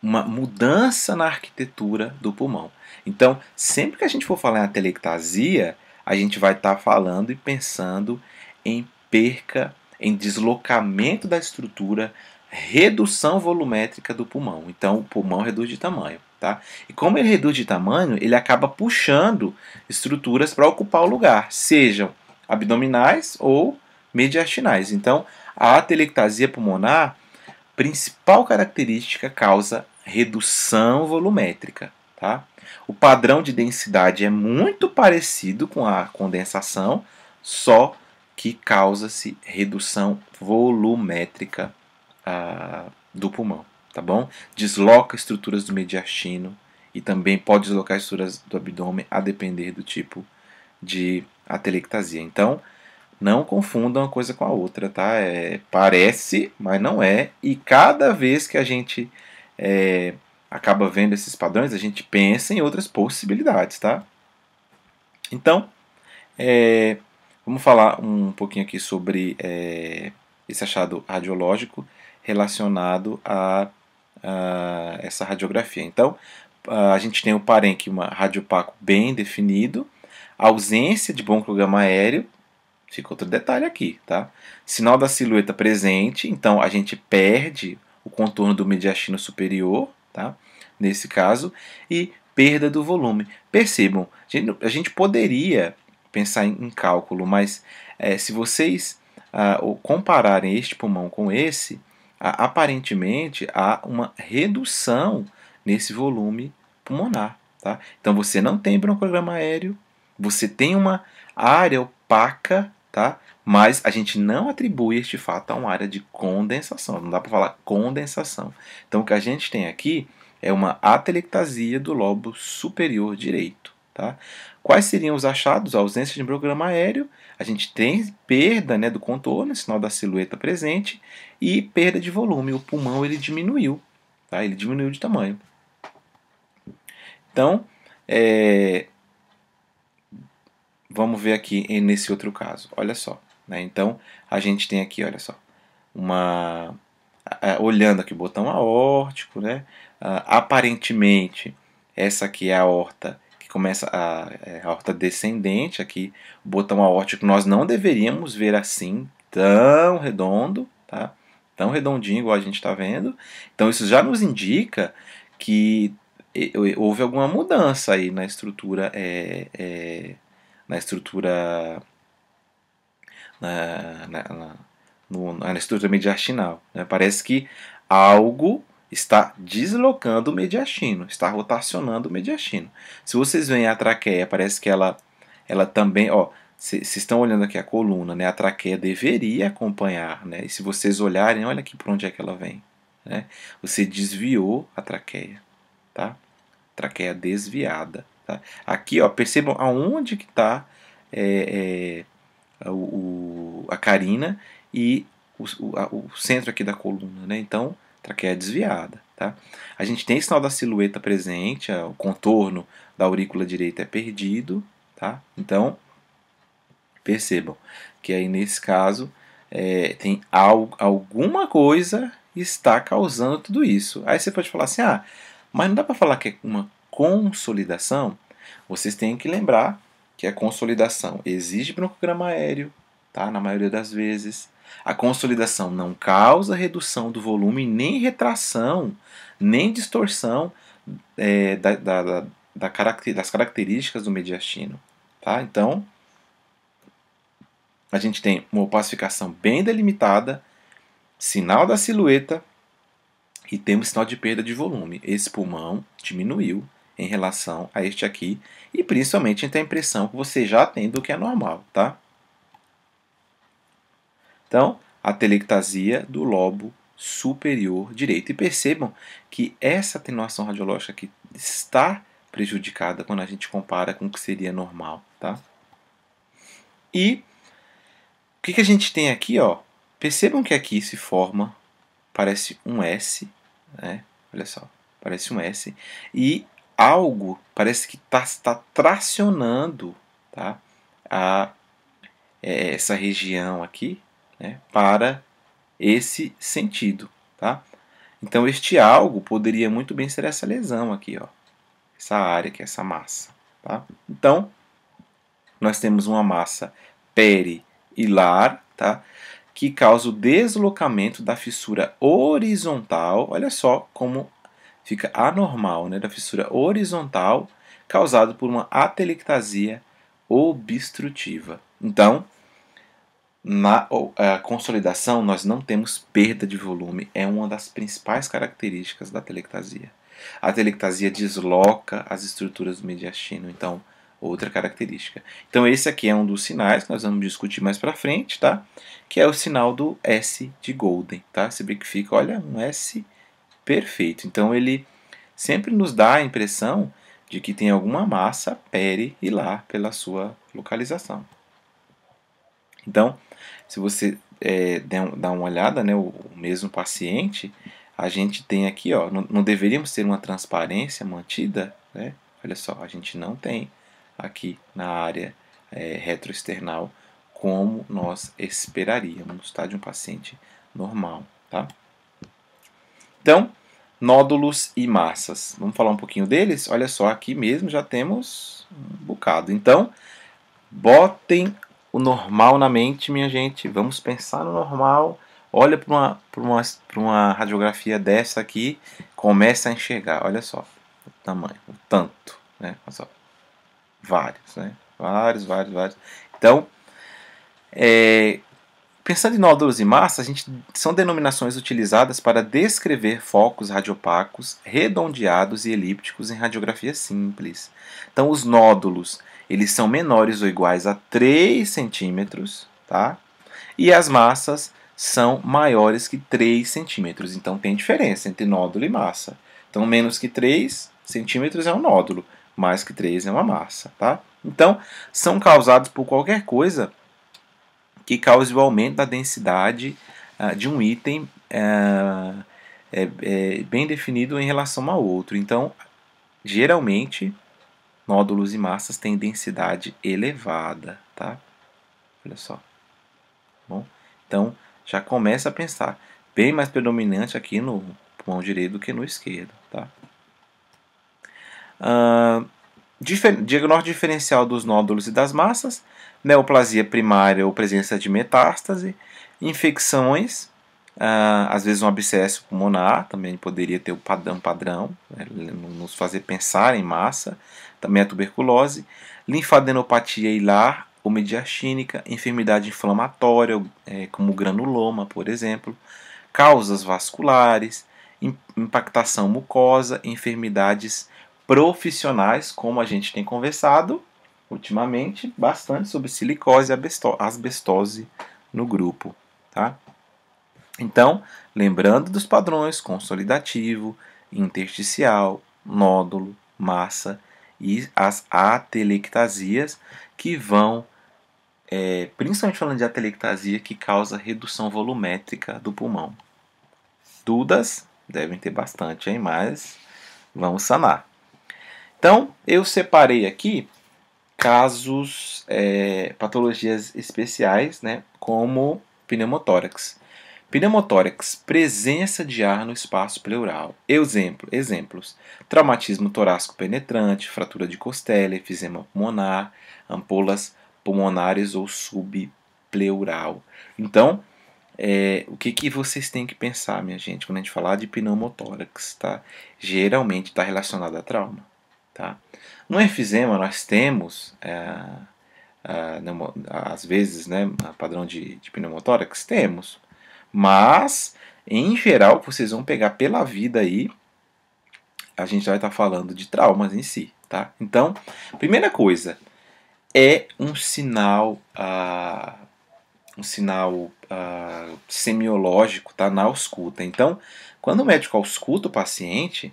uma mudança na arquitetura do pulmão. Então, sempre que a gente for falar em atelectasia, a gente vai estar falando e pensando em perca, em deslocamento da estrutura, redução volumétrica do pulmão. Então, o pulmão reduz de tamanho. Tá? E como ele reduz de tamanho, ele acaba puxando estruturas para ocupar o lugar, sejam abdominais ou mediastinais. Então, a atelectasia pulmonar, principal característica, causa redução volumétrica. Tá? O padrão de densidade é muito parecido com a condensação, só que causa-se redução volumétrica do pulmão. Tá bom? Desloca estruturas do mediastino e também pode deslocar estruturas do abdômen a depender do tipo de atelectasia. Então, não confundam uma coisa com a outra, tá? Parece, mas não é. E cada vez que a gente acaba vendo esses padrões, a gente pensa em outras possibilidades, tá? Então, vamos falar um pouquinho aqui sobre esse achado radiológico relacionado a essa radiografia. Então, a gente tem o parênquima radiopaco bem definido, ausência de broncograma aéreo, fica outro detalhe aqui, tá? Sinal da silhueta presente, então a gente perde o contorno do mediastino superior, tá? Nesse caso, e perda do volume. Percebam, a gente poderia pensar em cálculo, mas se vocês compararem este pulmão com esse, aparentemente há uma redução nesse volume pulmonar. Tá? Então você não tem broncograma aéreo, você tem uma área opaca, tá? Mas a gente não atribui este fato a uma área de condensação, não dá para falar condensação. Então o que a gente tem aqui é uma atelectasia do lobo superior direito. Tá? Quais seriam os achados? A ausência de broncograma aéreo, a gente tem perda, né, do contorno, sinal da silhueta presente, e perda de volume. O pulmão ele diminuiu, tá? Ele diminuiu de tamanho. Então, vamos ver aqui nesse outro caso. Olha só. Né? Então, a gente tem aqui, olha só, olhando aqui o botão aórtico, né? Aparentemente, essa aqui é a aorta que começa a aorta descendente aqui. O botão aórtico nós não deveríamos ver assim, tão redondo, tá? Tão redondinho igual a gente está vendo. Então, isso já nos indica que houve alguma mudança aí na estrutura na estrutura na estrutura mediastinal. Né? Parece que algo está deslocando o mediastino, está rotacionando o mediastino. Se vocês veem a traqueia, parece que ela também, vocês estão olhando aqui a coluna, né? A traqueia deveria acompanhar, né? E se vocês olharem, olha aqui por onde é que ela vem, né? Você desviou a traqueia, tá? Traqueia desviada, tá? Aqui, percebam aonde que está a carina e o centro aqui da coluna, né? Então, traqueia desviada, tá? A gente tem sinal da silhueta presente, o contorno da aurícula direita é perdido, tá? Então, percebam que aí nesse caso tem alguma coisa está causando tudo isso. Aí você pode falar assim, mas não dá para falar que é uma consolidação? Vocês têm que lembrar que a consolidação exige broncograma aéreo, tá? Na maioria das vezes. A consolidação não causa redução do volume, nem retração, nem distorção das características do mediastino. Tá? Então, a gente tem uma opacificação bem delimitada, sinal da silhueta e temos sinal de perda de volume. Esse pulmão diminuiu em relação a este aqui e principalmente a gente tem a impressão que você já tem do que é normal, tá? Então, atelectasia do lobo superior direito. E percebam que essa atenuação radiológica aqui está prejudicada quando a gente compara com o que seria normal, tá? E o que a gente tem aqui, ó? Percebam que aqui se forma, parece um S, né? Olha só, parece um S. E algo parece que está tracionando, tá? Essa região aqui, né? Para esse sentido, tá? Então este algo poderia muito bem ser essa lesão aqui, ó. Essa área aqui, essa massa, tá? Então, nós temos uma massa perihilar, tá? Que causa o deslocamento da fissura horizontal. Olha só como fica anormal, né? Da fissura horizontal causado por uma atelectasia obstrutiva. Então, na consolidação, nós não temos perda de volume. É uma das principais características da atelectasia. A atelectasia desloca as estruturas do mediastino. Então, outra característica. Então, esse aqui é um dos sinais que nós vamos discutir mais para frente, tá? Que é o sinal do S de Golden, tá? Você vê que fica, olha, um S perfeito. Então, ele sempre nos dá a impressão de que tem alguma massa perihilar pela sua localização. Então, se você dá uma olhada, né, o mesmo paciente, a gente tem aqui, ó, não deveríamos ter uma transparência mantida, né? Olha só, a gente não tem aqui na área retroesternal como nós esperaríamos, tá, de um paciente normal, tá? Então, nódulos e massas. Vamos falar um pouquinho deles? Olha só, aqui mesmo já temos um bocado. Então, botem o normal na mente, minha gente. Vamos pensar no normal. Olha para uma radiografia dessa aqui, começa a enxergar. Olha só o tamanho, o tanto, né? Olha só. Vários, né? Vários. Então, pensando em nódulos e massas, são denominações utilizadas para descrever focos radiopacos, redondeados e elípticos em radiografia simples. Então, os nódulos eles são menores ou iguais a 3 centímetros, tá? E as massas são maiores que 3 centímetros. Então, tem diferença entre nódulo e massa. Então, menos que 3 centímetros é um nódulo, mais que 3 é uma massa, tá? Então, são causados por qualquer coisa que cause o aumento da densidade de um item bem definido em relação ao outro. Então, geralmente, nódulos e massas têm densidade elevada, tá? Olha só. Bom, então, já começa a pensar. Bem mais predominante aqui no pulmão direito do que no esquerdo, tá? Diagnóstico diferencial dos nódulos e das massas, neoplasia primária ou presença de metástase, infecções, às vezes um abscesso pulmonar, também poderia ter um padrão, né, nos fazer pensar em massa, também a tuberculose, linfadenopatia hilar ou mediastínica, enfermidade inflamatória, como granuloma, por exemplo, causas vasculares, impactação mucosa, enfermidades profissionais, como a gente tem conversado ultimamente bastante sobre silicose e asbestose no grupo, tá? Então, lembrando dos padrões consolidativo, intersticial, nódulo, massa e as atelectasias que vão, principalmente falando de atelectasia, que causa redução volumétrica do pulmão. Dúvidas devem ter bastante, hein? Mas vamos sanar. Então, eu separei aqui casos, patologias especiais, né, como pneumotórax. Pneumotórax, presença de ar no espaço pleural. Exemplos: traumatismo torácico penetrante, fratura de costela, efisema pulmonar, ampolas pulmonares ou subpleural. Então, o que vocês têm que pensar, minha gente, quando a gente falar de pneumotórax, tá? Geralmente está relacionado a trauma, tá? No efizema nós temos às vezes, né, padrão de pneumotórax? Temos. Mas, em geral, vocês vão pegar pela vida aí, a gente vai estar falando de traumas em si, tá? Então, primeira coisa, é um sinal semiológico, tá, na ausculta. Então, quando o médico ausculta o paciente,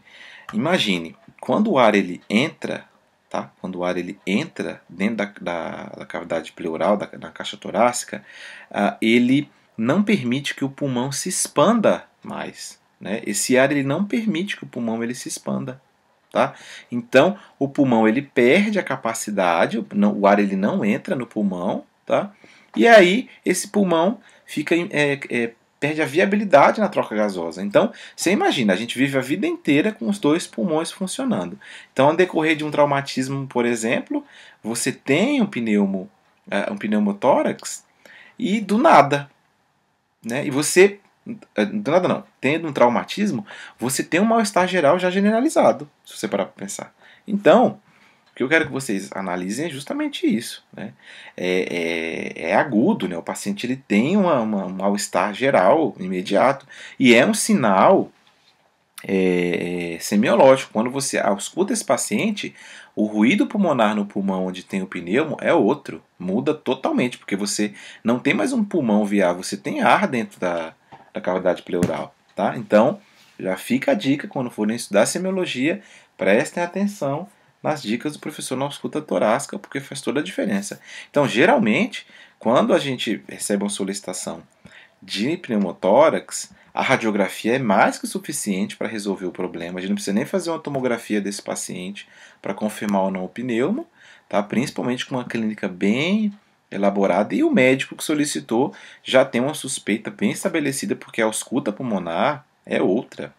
imagine, quando o ar ele entra, tá? Quando o ar ele entra dentro da cavidade pleural, da caixa torácica, ele não permite que o pulmão se expanda mais, né? Esse ar ele não permite que o pulmão ele se expanda. Tá? Então, o pulmão ele perde a capacidade, o ar ele não entra no pulmão, tá? E aí esse pulmão fica perde a viabilidade na troca gasosa. Então, você imagina, a gente vive a vida inteira com os dois pulmões funcionando. Então, ao decorrer de um traumatismo, por exemplo, você tem um pneumotórax e do nada, né? E você do nada não. Tendo um traumatismo, você tem um mal-estar geral já generalizado, se você parar para pensar. Então, o que eu quero que vocês analisem é justamente isso. Né? É agudo, né? O paciente ele tem um mal-estar geral imediato e é um sinal semiológico. Quando você ausculta esse paciente, o ruído pulmonar no pulmão onde tem o pneumo é outro, muda totalmente, porque você não tem mais um pulmão viável, você tem ar dentro da cavidade pleural. Tá? Então, já fica a dica, quando forem estudar semiologia, prestem atenção nas dicas do professor na ausculta torácica, porque faz toda a diferença. Então, geralmente, quando a gente recebe uma solicitação de pneumotórax, a radiografia é mais que suficiente para resolver o problema. A gente não precisa nem fazer uma tomografia desse paciente para confirmar ou não o pneumo, tá? Principalmente com uma clínica bem elaborada, e o médico que solicitou já tem uma suspeita bem estabelecida, porque a ausculta pulmonar é outra.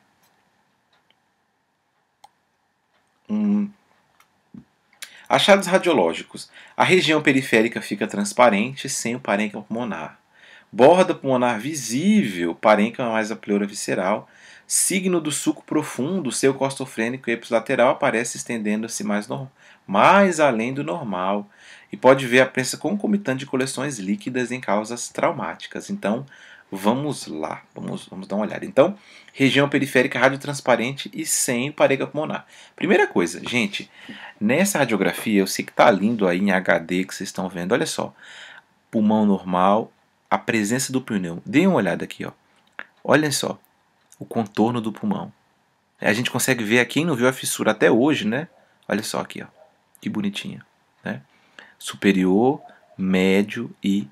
Achados radiológicos. A região periférica fica transparente sem o parênquima pulmonar. Borda pulmonar visível, parênquima mais a pleura visceral. Signo do sulco profundo, seu costofrênico e ipsilateral aparece estendendo-se mais além do normal. E pode ver a presença concomitante de coleções líquidas em causas traumáticas. Então, vamos lá, vamos dar uma olhada. Então, região periférica radiotransparente e sem parênquima pulmonar. Primeira coisa, gente, nessa radiografia, eu sei que está lindo aí em HD que vocês estão vendo. Olha só, pulmão normal, a presença do pneumo. Deem uma olhada aqui, ó. Olha só, o contorno do pulmão. A gente consegue ver aqui, quem não viu a fissura até hoje, né? Olha só aqui, ó, que bonitinha, né? Superior, médio e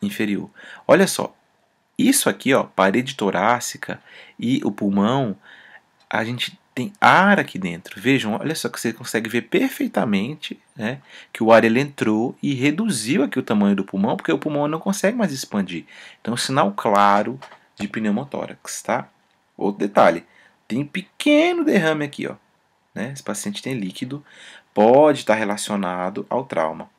inferior. Olha só, isso aqui, ó, parede torácica e o pulmão, a gente tem ar aqui dentro. Vejam, olha só que você consegue ver perfeitamente, né, que o ar ele entrou e reduziu aqui o tamanho do pulmão, porque o pulmão não consegue mais expandir. Então, sinal claro de pneumotórax, tá? Outro detalhe, tem um pequeno derrame aqui, ó, né? Esse paciente tem líquido, pode estar relacionado ao trauma.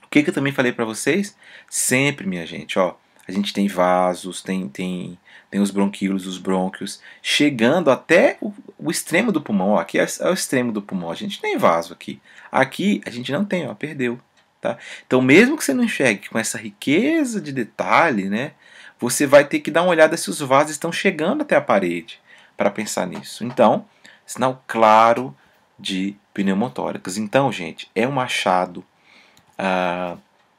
O que eu também falei para vocês? Sempre, minha gente, ó, a gente tem vasos, tem os bronquíolos, os brônquios, chegando até o extremo do pulmão. Ó, aqui é o extremo do pulmão, a gente tem vaso aqui. Aqui a gente não tem, ó, perdeu. Tá? Então, mesmo que você não enxergue com essa riqueza de detalhe, né, você vai ter que dar uma olhada se os vasos estão chegando até a parede para pensar nisso. Então, sinal claro de pneumotórax. Então, gente, é um achado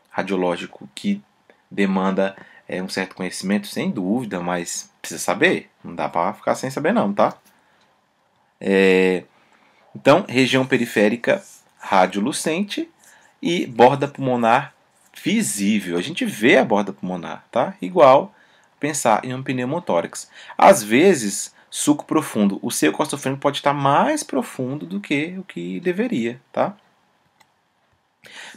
radiológico que demanda um certo conhecimento, sem dúvida, mas precisa saber. Não dá para ficar sem saber não, tá? Então, região periférica radiolucente e borda pulmonar visível. A gente vê a borda pulmonar, tá? Igual pensar em um pneumotórax. Às vezes, sulco profundo. O seu costofrênico pode estar mais profundo do que o que deveria, tá?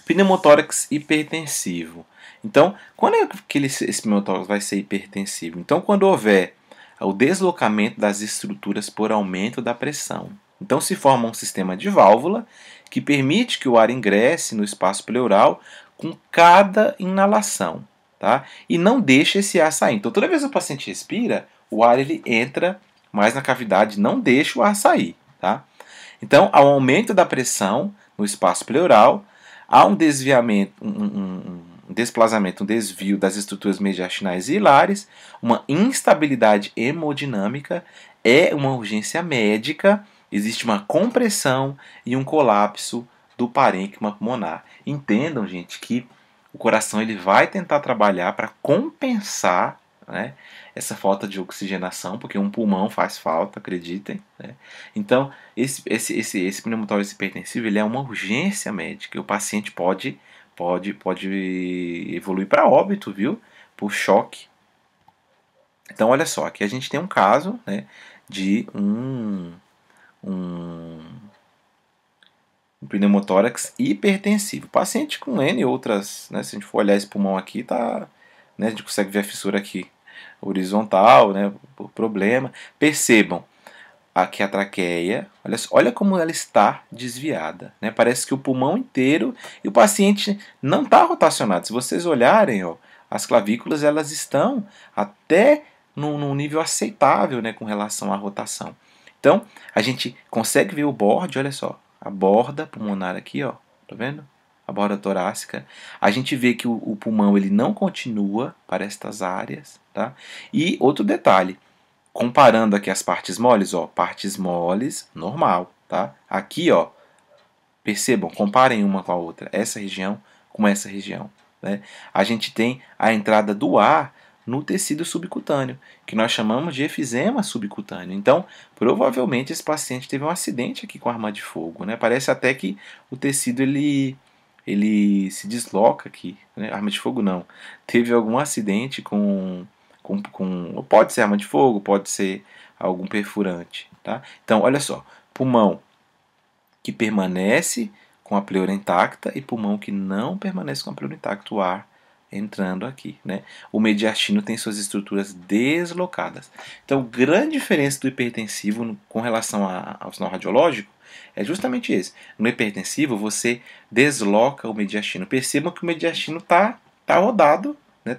Pneumotórax hipertensivo. Então, quando é que esse pneumotórax vai ser hipertensivo? Então, quando houver o deslocamento das estruturas por aumento da pressão. Então, se forma um sistema de válvula que permite que o ar ingresse no espaço pleural com cada inalação, tá? E não deixa esse ar sair. Então, toda vez que o paciente respira, o ar ele entra mais na cavidade, não deixa o ar sair, tá? Então, ao aumento da pressão no espaço pleural, Há um desviamento, um desplazamento, um desvio das estruturas mediastinais e hilares, uma instabilidade hemodinâmica, é uma urgência médica, existe uma compressão e um colapso do parênquima pulmonar. Entendam, gente, que o coração ele vai tentar trabalhar para compensar, né, essa falta de oxigenação, porque um pulmão faz falta, acreditem, né? Então, esse pneumotórax hipertensivo ele é uma urgência médica. E o paciente pode evoluir para óbito, viu? Por choque. Então, olha só, aqui a gente tem um caso, né, de um pneumotórax hipertensivo. Paciente com N outras, né, se a gente for olhar esse pulmão aqui, tá, né, a gente consegue ver a fissura aqui horizontal, né, por problema. Percebam, aqui a traqueia, olha como ela está desviada, né? Parece que o pulmão inteiro e o paciente não está rotacionado. Se vocês olharem, ó, as clavículas elas estão até num nível aceitável, né, com relação à rotação. Então, a gente consegue ver o borde, olha só, a borda pulmonar aqui, ó, tá vendo? A borda torácica. A gente vê que o pulmão ele não continua para estas áreas, tá? E outro detalhe, comparando aqui as partes moles, ó, partes moles, normal, tá? Aqui, ó, percebam, comparem uma com a outra, essa região com essa região, né? A gente tem a entrada do ar no tecido subcutâneo, que nós chamamos de efizema subcutâneo. Então, provavelmente esse paciente teve um acidente aqui com arma de fogo, né? Parece até que o tecido ele se desloca aqui, né? Arma de fogo não. Teve algum acidente pode ser arma de fogo, pode ser algum perfurante, tá? Então, olha só, pulmão que permanece com a pleura intacta e pulmão que não permanece com a pleura intacta, o ar entrando aqui, né? O mediastino tem suas estruturas deslocadas. Então, grande diferença do hipertensivo com relação ao sinal radiológico é justamente esse. No hipertensivo, você desloca o mediastino. Percebam que o mediastino tá rodado, né?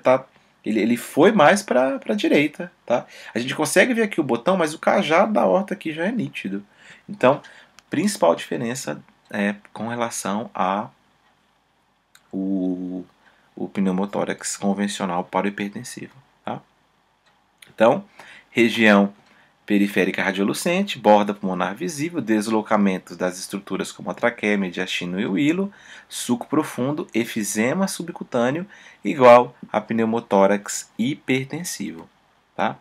Ele foi mais para a direita, tá? A gente consegue ver aqui o botão, mas o cajado da aorta aqui já é nítido. Então, principal diferença é com relação a o pneumotórax convencional para o hipertensivo, tá? Então, região periférica radiolucente, borda pulmonar visível, deslocamentos das estruturas como a traqueia, mediastino e o hilo, suco profundo, efizema subcutâneo, igual a pneumotórax hipertensivo, tá?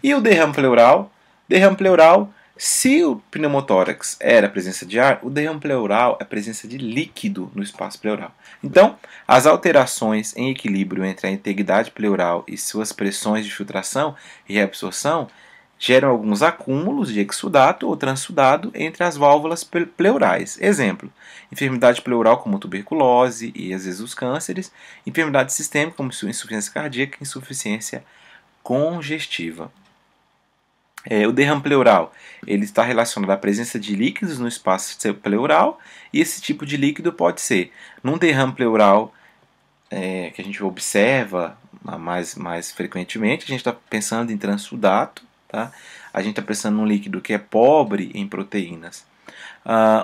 E o derrame pleural? Derrame pleural, se o pneumotórax era a presença de ar, o derrame pleural é a presença de líquido no espaço pleural. Então, as alterações em equilíbrio entre a integridade pleural e suas pressões de filtração e reabsorção geram alguns acúmulos de exsudato ou transsudato entre as válvulas pleurais. Exemplo, enfermidade pleural como tuberculose e às vezes os cânceres, enfermidade sistêmica como insuficiência cardíaca e insuficiência congestiva. O derrame pleural ele está relacionado à presença de líquidos no espaço pleural e esse tipo de líquido pode ser num derrame pleural que a gente observa mais frequentemente, a gente está pensando em transsudato, tá? A gente está pensando num líquido que é pobre em proteínas.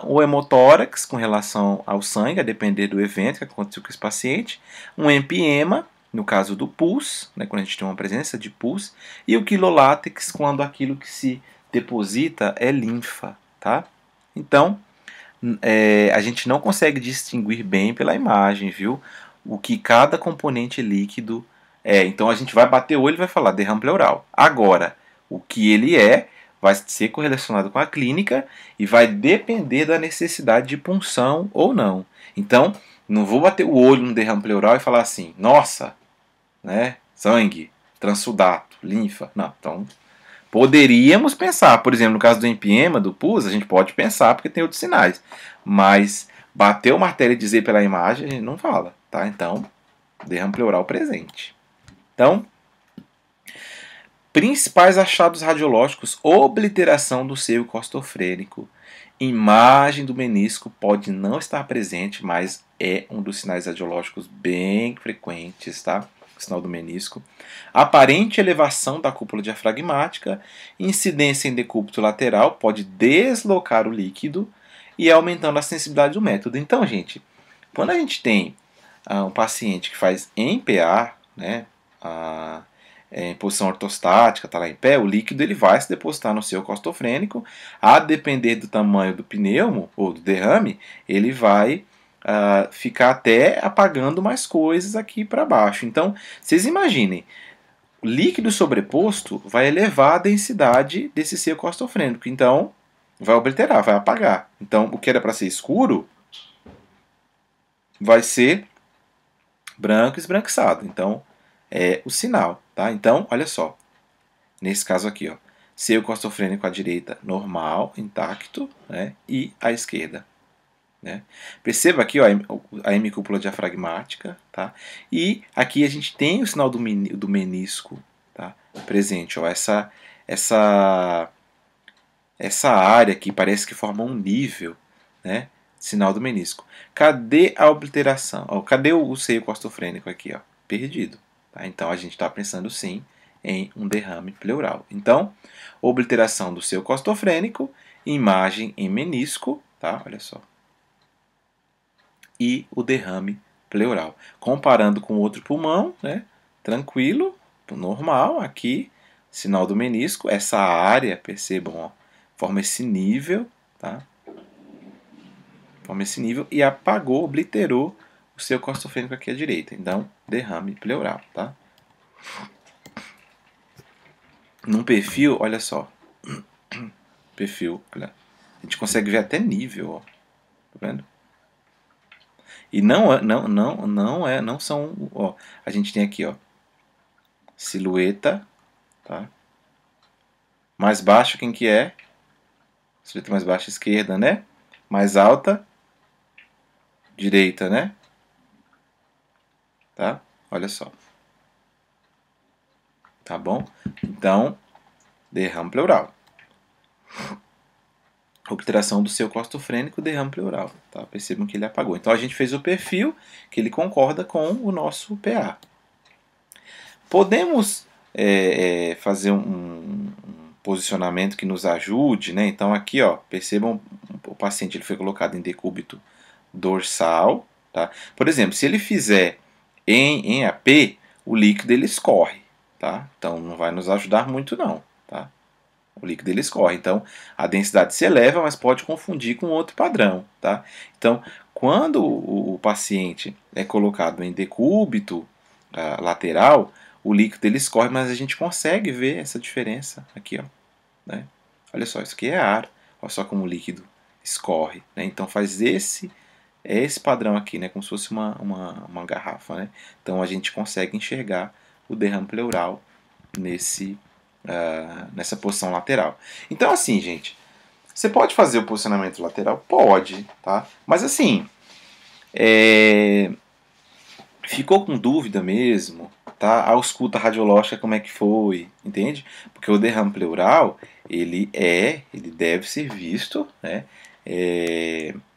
O hemotórax com relação ao sangue, a depender do evento que aconteceu com esse paciente, um empiema, no caso do pus, né, quando a gente tem uma presença de pus, e o quilolátex, quando aquilo que se deposita é linfa, tá? Então, a gente não consegue distinguir bem pela imagem, viu? O que cada componente líquido é. Então, a gente vai bater o olho e vai falar derrame pleural. Agora, o que ele vai ser correlacionado com a clínica e vai depender da necessidade de punção ou não. Então, não vou bater o olho no derrame pleural e falar assim, nossa, né, sangue, transsudato, linfa. Não, então poderíamos pensar, por exemplo, no caso do empiema, do pus, a gente pode pensar porque tem outros sinais, mas bater o martelo e dizer pela imagem, a gente não fala, tá? Então, derrame pleural presente. Então, principais achados radiológicos: obliteração do seio costofrênico. Imagem do menisco pode não estar presente, mas é um dos sinais radiológicos bem frequentes, tá? O sinal do menisco. Aparente elevação da cúpula diafragmática, incidência em decúbito lateral, pode deslocar o líquido e aumentando a sensibilidade do método. Então, gente, Quando a gente tem um paciente que faz em PA, né, em posição ortostática, está lá em pé, o líquido ele vai se depositar no seu costofrênico, a depender do tamanho do pneumo ou do derrame, ele vai ficar até apagando mais coisas aqui para baixo. Então, vocês imaginem, o líquido sobreposto vai elevar a densidade desse seu costofrênico, então vai obliterar, vai apagar. Então, o que era para ser escuro vai ser branco esbranquiçado. Então, é o sinal, tá? Então, olha só. Nesse caso aqui, ó, seu costofrênico à direita normal, intacto, né? E à esquerda. Né? Perceba aqui ó, a hemicúpula diafragmática, tá? E aqui a gente tem o sinal do menisco, tá? Presente. Ó, essa área aqui parece que forma um nível, né? Sinal do menisco. Cadê a obliteração? Ó, cadê o seio costofrênico aqui? Ó? Perdido. Tá? Então a gente está pensando sim em um derrame pleural. Então, obliteração do seio costofrênico, imagem em menisco, tá? Olha só. E o derrame pleural. Comparando com o outro pulmão, né? Tranquilo, normal, aqui, sinal do menisco, essa área, percebam, ó, forma esse nível, tá? Forma esse nível e apagou, obliterou o seu costofrênico aqui à direita. Então, derrame pleural, tá? Num perfil, olha só. Perfil, olha, a gente consegue ver até nível, ó. Tá vendo? E não são, ó, a gente tem aqui, ó, silhueta, tá? Mais baixo quem que é? Silhueta mais baixa esquerda, né? Mais alta direita, né? Tá? Olha só. Tá bom? Então, derrame pleural. Obturação do seu costofrênico, derrame pleural. Tá? Percebam que ele apagou. Então a gente fez o perfil que ele concorda com o nosso PA. Podemos fazer um posicionamento que nos ajude, né? Então aqui, ó, percebam, o paciente ele foi colocado em decúbito dorsal, tá? Por exemplo, se ele fizer em AP, o líquido ele escorre, tá? Então não vai nos ajudar muito não, tá? O líquido ele escorre, então a densidade se eleva, mas pode confundir com outro padrão, tá? Então, quando o paciente é colocado em decúbito lateral, o líquido ele escorre, mas a gente consegue ver essa diferença aqui, ó, né? Olha só, isso aqui é ar, olha só como o líquido escorre, né? Então faz esse padrão aqui, né? Como se fosse uma garrafa, né? Então a gente consegue enxergar o derrame pleural nessa posição lateral. Então assim, gente, você pode fazer o posicionamento lateral? Pode, tá? Mas assim, ficou com dúvida mesmo, tá? A ausculta radiológica como é que foi, entende? Porque o derrame pleural, ele deve ser visto, né,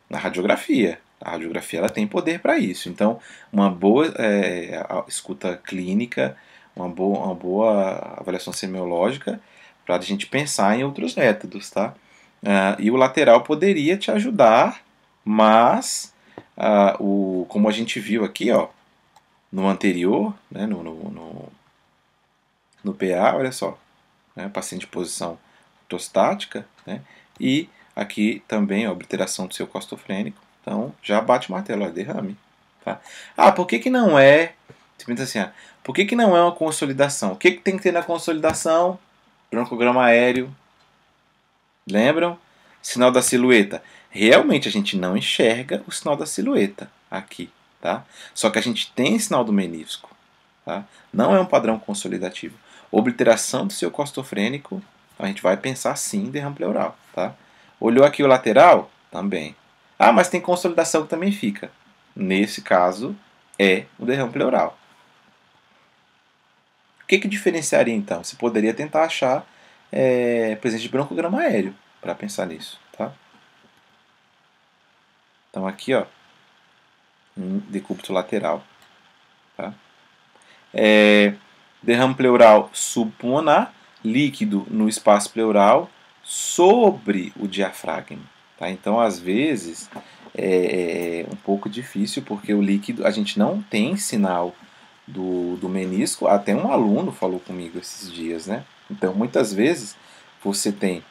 na radiografia. A radiografia ela tem poder para isso. Então, uma boa escuta clínica, uma boa avaliação semiológica para a gente pensar em outros métodos, tá? E o lateral poderia te ajudar, mas como a gente viu aqui, ó, no anterior, né, no PA, olha só, né, paciente de posição ortostática, né, e aqui também a obliteração do seu costofrênico. Então já bate o martelo, ó, derrame. Tá? Por que não é? Você pensa assim, por que não é uma consolidação? O que tem que ter na consolidação? Broncograma aéreo. Lembram? Sinal da silhueta. Realmente a gente não enxerga o sinal da silhueta aqui. Tá? Só que a gente tem sinal do menisco. Tá? Não é um padrão consolidativo. Obliteração do seu costofrênico, a gente vai pensar sim em derrame pleural. Tá? Olhou aqui o lateral? Também. Mas tem consolidação que também fica. Nesse caso, é o derrame pleural. O que diferenciaria então? Você poderia tentar achar presença de broncograma aéreo para pensar nisso. Tá? Então aqui, ó, um decúbito lateral. Tá? Derrame pleural subpulmonar, líquido no espaço pleural sobre o diafragma. Tá? Então, às vezes, é um pouco difícil, porque o líquido, a gente não tem sinal do menisco. Até um aluno falou comigo esses dias, né? Então, muitas vezes, você tem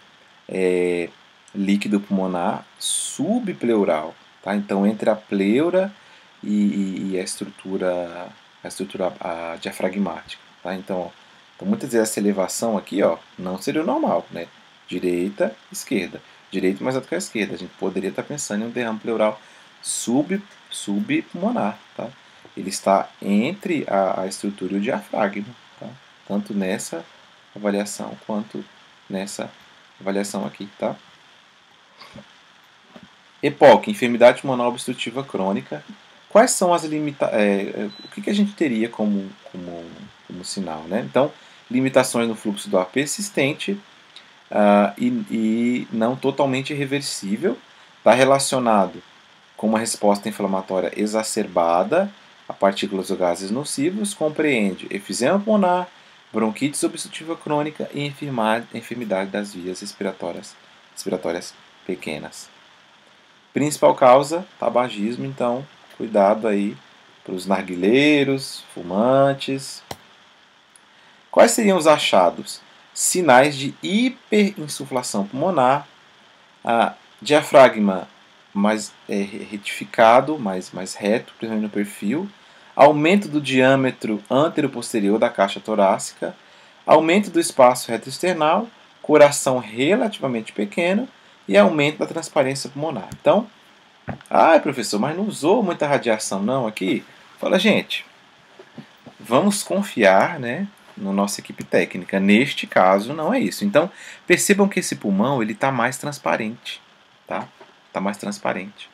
líquido pulmonar subpleural, tá? Então, entre a pleura e a estrutura diafragmática, tá? Então, muitas vezes essa elevação aqui, ó, não seria o normal, né? Direita, esquerda. Direita mais alto que a esquerda. A gente poderia estar pensando em um derrame pleural subpulmonar, tá? Ele está entre a estrutura e o diafragma, tá? Tanto nessa avaliação quanto nessa avaliação aqui, tá? EPOC, enfermidade pulmonar obstrutiva crônica. Quais são as limitações? O que a gente teria como sinal, né? Então, limitações no fluxo do ar persistente e não totalmente reversível, está relacionado com uma resposta inflamatória exacerbada a partículas ou gases nocivos, compreende efisema pulmonar, bronquite obstrutiva crônica e enfermidade das vias respiratórias pequenas. Principal causa, tabagismo, então cuidado aí para os narguileiros, fumantes. Quais seriam os achados? Sinais de hiperinsuflação pulmonar, diafragma mais retificado, mais reto, principalmente no perfil, aumento do diâmetro antero-posterior da caixa torácica, aumento do espaço retroesternal, coração relativamente pequeno e aumento da transparência pulmonar. Então, professor, mas não usou muita radiação não aqui? Fala, gente, vamos confiar, né, na nossa equipe técnica. Neste caso, não é isso. Então, percebam que esse pulmão ele está mais transparente, tá? Está mais transparente,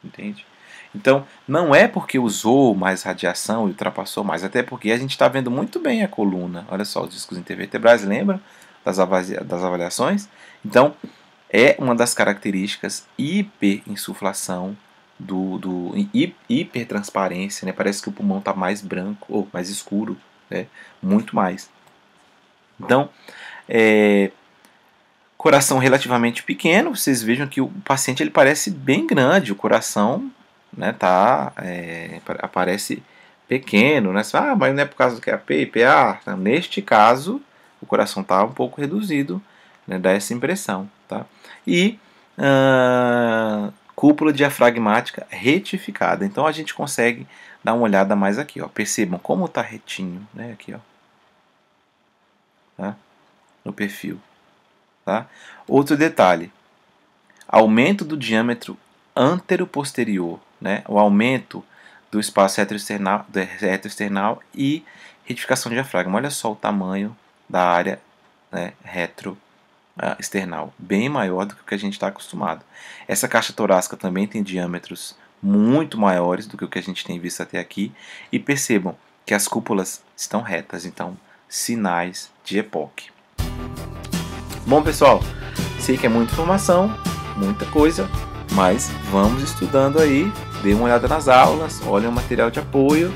entende? Então, não é porque usou mais radiação e ultrapassou mais, até porque a gente está vendo muito bem a coluna. Olha só, os discos intervertebrais, lembram das avaliações? Então, é uma das características hiperinsuflação, hipertransparência, né? Parece que o pulmão está mais branco ou mais escuro, né? Muito mais. Então, coração relativamente pequeno, vocês vejam que o paciente ele parece bem grande, o coração, né, aparece pequeno, né? Mas não é por causa do QAP e PA? Então, neste caso, o coração está um pouco reduzido, né, dá essa impressão, tá? E cúpula diafragmática retificada. Então a gente consegue dar uma olhada mais aqui, ó. Percebam como está retinho, né? Aqui, ó, tá? No perfil, tá? Outro detalhe: aumento do diâmetro antero-posterior, né? O aumento do espaço retroesternal e retificação do diafragma. Olha só o tamanho da área, né, external, bem maior do que o que a gente está acostumado. Essa caixa torácica também tem diâmetros muito maiores do que o que a gente tem visto até aqui. E percebam que as cúpulas estão retas, então sinais de EPOC. Bom, pessoal, sei que é muita informação, muita coisa, mas vamos estudando aí, dê uma olhada nas aulas, olhem o material de apoio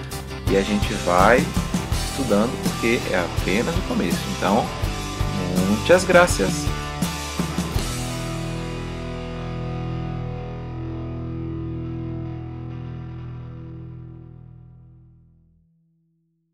e a gente vai estudando porque é apenas o começo. Então, muitas graças.